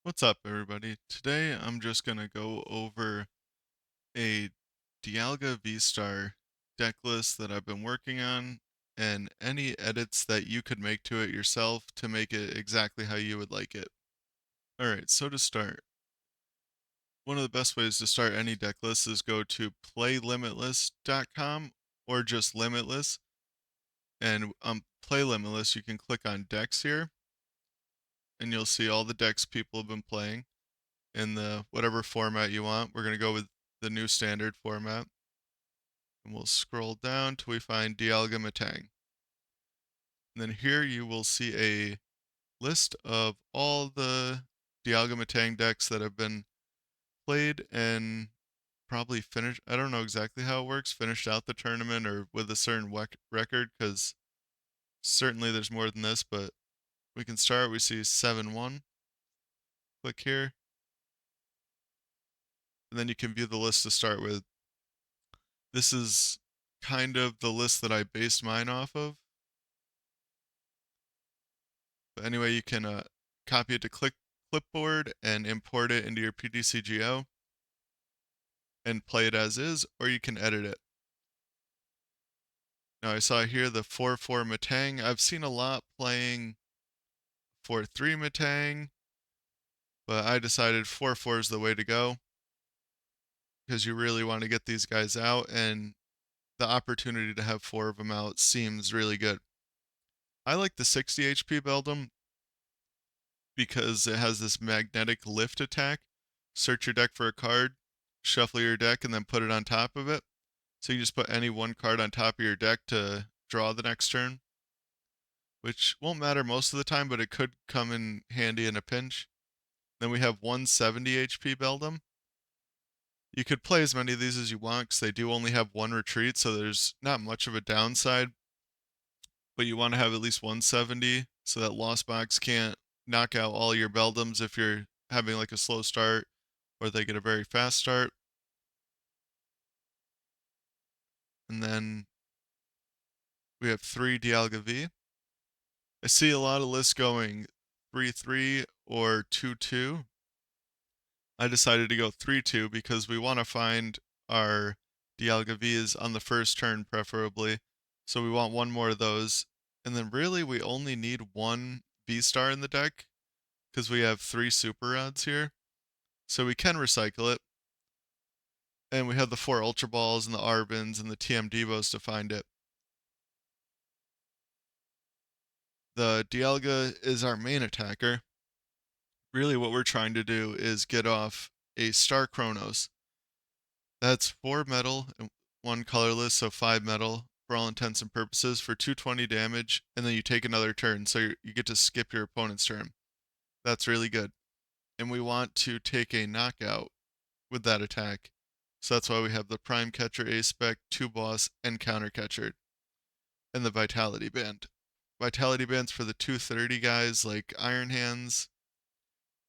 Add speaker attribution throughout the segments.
Speaker 1: What's up, everybody? Today I'm just going to go over a dialga vstar deck list that I've been working on and any edits that you could make to it yourself to make it exactly how you would like it. Alright, so to start, one of the best ways to start any deck list is go to playlimitless.com or just Limitless. And on Play Limitless, you can click on decks here and you'll see all the decks people have been playing in the whatever format you want. We're going to go with the new standard format. And we'll scroll down till we find dialga metang. And then here you will see a list of all the dialga metang decks that have been played and probably finished. I don't know exactly how it works, finished out the tournament or with a certain record, because certainly there's more than this, but we can start. We see 7-1. Click here. And then you can view the list to start with. This is kind of the list that I based mine off of. But anyway, you can copy it to clipboard and import it into your ptcgo and play it as is, or you can edit it. Now I saw here the 4-4 metang. I've seen a lot playing 4-3 metang, but I decided 4-4 is the way to go because you really want to get these guys out, and the opportunity to have 4 of them out seems really good. I like the 60 HP Beldum because it has this magnetic lift attack. Search your deck for a card, shuffle your deck, and then put it on top of it. So you just put any one card on top of your deck to draw the next turn, which won't matter most of the time, but it could come in handy in a pinch. Then we have 170 HP Beldum. You could play as many of these as you want because they do only have one retreat, so there's not much of a downside. But you want to have at least 170 so that Lost Box can't knock out all your Beldums if you're having like a slow start or they get a very fast start. And then we have 3 dialga V. I see a lot of lists going 3-3 or 2-2. I decided to go 3-2 because we want to find our dialga V's on the first turn preferably. So we want one more of those. And then really we only need one V-star in the deck because we have 3 super rods here. So we can recycle it. And we have the 4 Ultra Balls and the Arbins and the TM Devos to find it. The dialga is our main attacker. Really what we're trying to do is get off a Star Chronos. That's 4 metal and 1 colorless, so 5 metal for all intents and purposes for 220 damage, and then you take another turn, so you get to skip your opponent's turn. That's really good. And we want to take a knockout with that attack. So that's why we have the Prime Catcher, A-Spec, 2 Boss, and Counter Catcher, and the Vitality Band. Vitality Band's for the 230 guys like Iron Hands,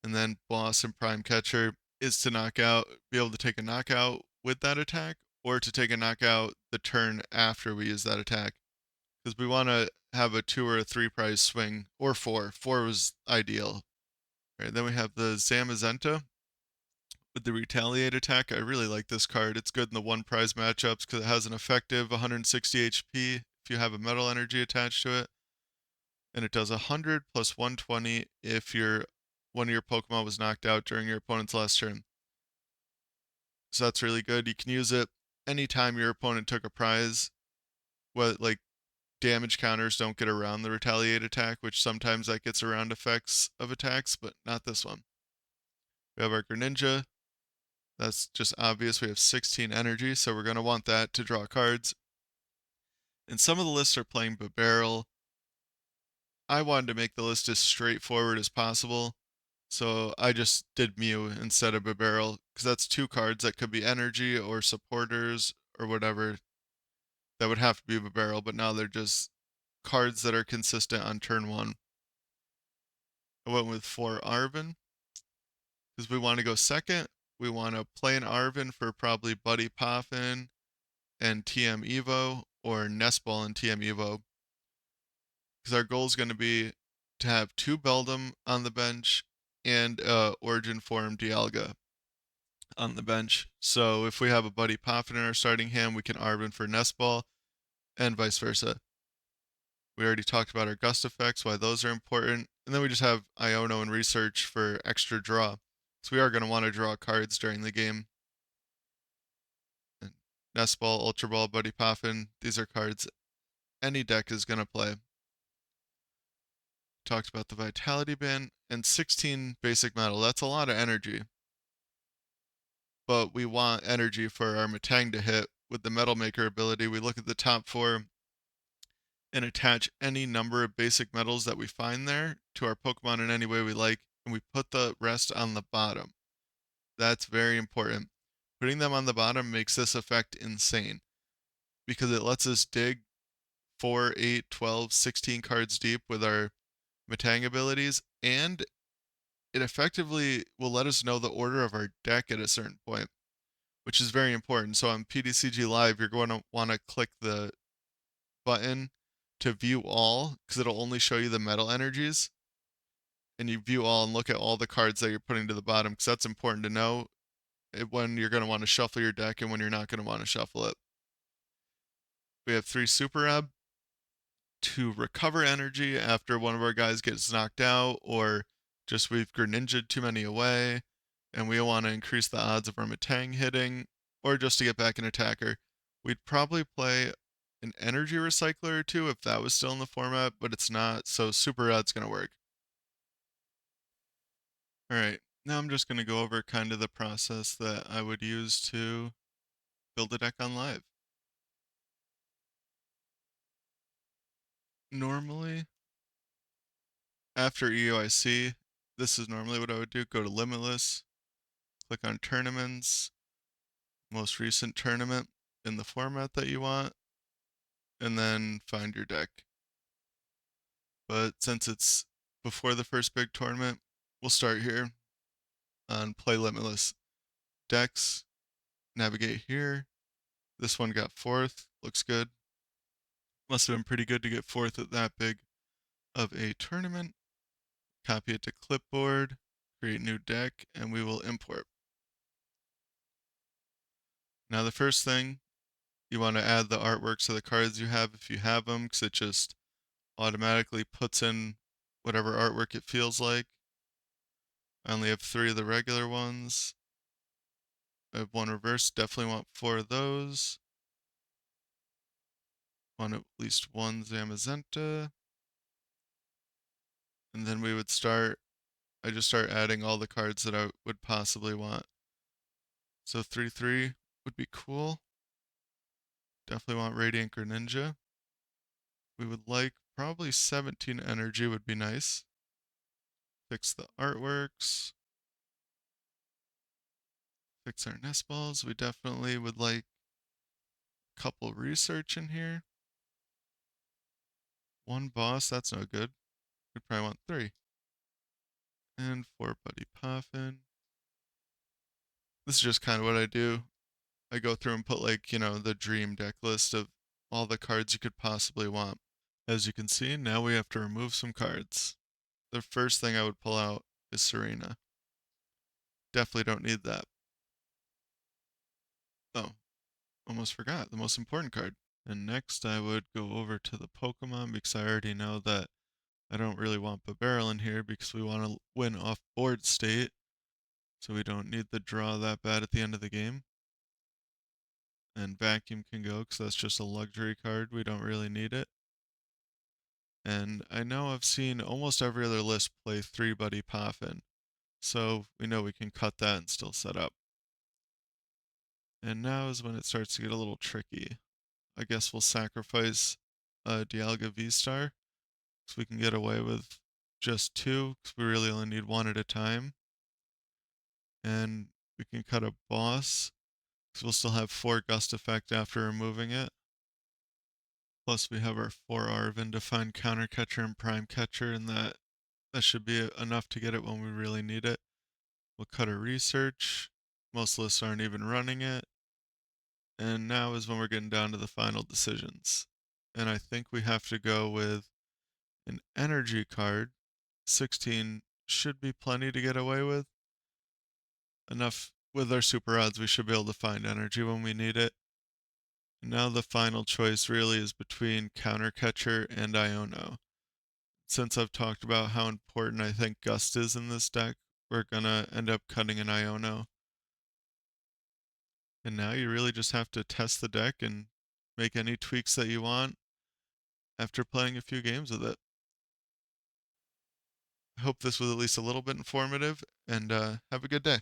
Speaker 1: and then Boss and Prime Catcher is to knock out, be able to take a knockout with that attack, or to take a knockout the turn after we use that attack. Because we want to have a 2 or a 3 prize swing, or 4. 4 was ideal. Right, then we have the Zamazenta with the Retaliate attack. I really like this card. It's good in the 1 prize matchups because it has an effective 160 HP if you have a metal energy attached to it. And it does 100 plus 120 if one of your Pokemon was knocked out during your opponent's last turn. So that's really good. You can use it anytime your opponent took a prize. What like damage counters don't get around the retaliate attack, which sometimes that gets around effects of attacks, but not this one. We have our Greninja. That's just obvious. We have 16 energy, so we're going to want that to draw cards. And some of the lists are playing Barrel. I wanted to make the list as straightforward as possible, so I just did Mew instead of Barrel, because that's 2 cards that could be energy or supporters or whatever that would have to be Barrel, but now they're just cards that are consistent on turn 1. I went with 4 Arven, because we want to go second. We want to play an Arven for probably Buddy Poffin and TM Evo, or Nestball and TM Evo, because our goal is going to be to have 2 Beldum on the bench and Origin Form dialga on the bench. So if we have a Buddy Poffin in our starting hand, we can Arvin for Nest Ball, and vice versa. We already talked about our gust effects, why those are important. And then we just have Iono and Research for extra draw. So we are going to want to draw cards during the game. And Nest Ball, Ultra Ball, Buddy Poffin, these are cards any deck is going to play. Talked about the Vitality Band and 16 basic metal. That's a lot of energy. But we want energy for our Metang to hit. With the Metal Maker ability, we look at the top 4 and attach any number of basic metals that we find there to our Pokemon in any way we like, and we put the rest on the bottom. That's very important. Putting them on the bottom makes this effect insane because it lets us dig 4, 8, 12, 16 cards deep with our Metang abilities, and it effectively will let us know the order of our deck at a certain point, which is very important. So on ptcg Live, you're going to want to click the button to view all because it'll only show you the metal energies, and you view all and look at all the cards that you're putting to the bottom because that's important to know when you're going to want to shuffle your deck and when you're not going to want to shuffle it. We have 3 Super Ebb to recover energy after one of our guys gets knocked out, or just we've Greninja'd too many away and we want to increase the odds of our Metang hitting, or just to get back an attacker. We'd probably play an energy recycler or two if that was still in the format, but it's not, so Super Rad's going to work. Alright, now I'm just going to go over kind of the process that I would use to build a deck on live. Normally, after EOIC, this is normally what I would do. Go to Limitless, click on Tournaments, most recent tournament in the format that you want, and then find your deck. But since it's before the first big tournament, we'll start here on Play Limitless. Decks, navigate here. This one got 4th, looks good. Must have been pretty good to get 4th at that big of a tournament. Copy it to clipboard, create new deck, and we will import. Now the first thing, you want to add the artworks of the cards you have if you have them, because it just automatically puts in whatever artwork it feels like. I only have 3 of the regular ones. I have 1 reverse, definitely want 4 of those. Want at least 1 Zamazenta. And then we would I just start adding all the cards that I would possibly want. So 3/3 would be cool. Definitely want Radiant Greninja. We would like probably 17 energy would be nice. Fix the artworks. Fix our nest balls. We definitely would like a couple research in here. 1 boss, that's no good. We'd probably want 3. And 4 Buddy Poffin. This is just kind of what I do. I go through and put the dream deck list of all the cards you could possibly want. As you can see, now we have to remove some cards. The first thing I would pull out is Serena. Definitely don't need that. Oh, almost forgot the most important card. And next I would go over to the Pokemon because I already know that I don't really want Barrel in here because we want to win off board state. So we don't need the draw that bad at the end of the game. And Vacuum can go because that's just a luxury card. We don't really need it. And I know I've seen almost every other list play 3 Buddy Poffin. So we know we can cut that and still set up. And now is when it starts to get a little tricky. I guess we'll sacrifice dialga vstar so we can get away with just 2 because we really only need 1 at a time. And we can cut a boss because we'll still have 4 gust effect after removing it. Plus we have our 4 Arvin to find counter catcher and prime catcher, and that should be enough to get it when we really need it. We'll cut a research. Most lists aren't even running it. And now is when we're getting down to the final decisions. And I think we have to go with an energy card, 16 should be plenty to get away with. Enough with our super odds, we should be able to find energy when we need it. And now the final choice really is between Countercatcher and Iono. Since I've talked about how important I think Gust is in this deck, we're gonna end up cutting an Iono. And now you really just have to test the deck and make any tweaks that you want after playing a few games with it. I hope this was at least a little bit informative, and have a good day.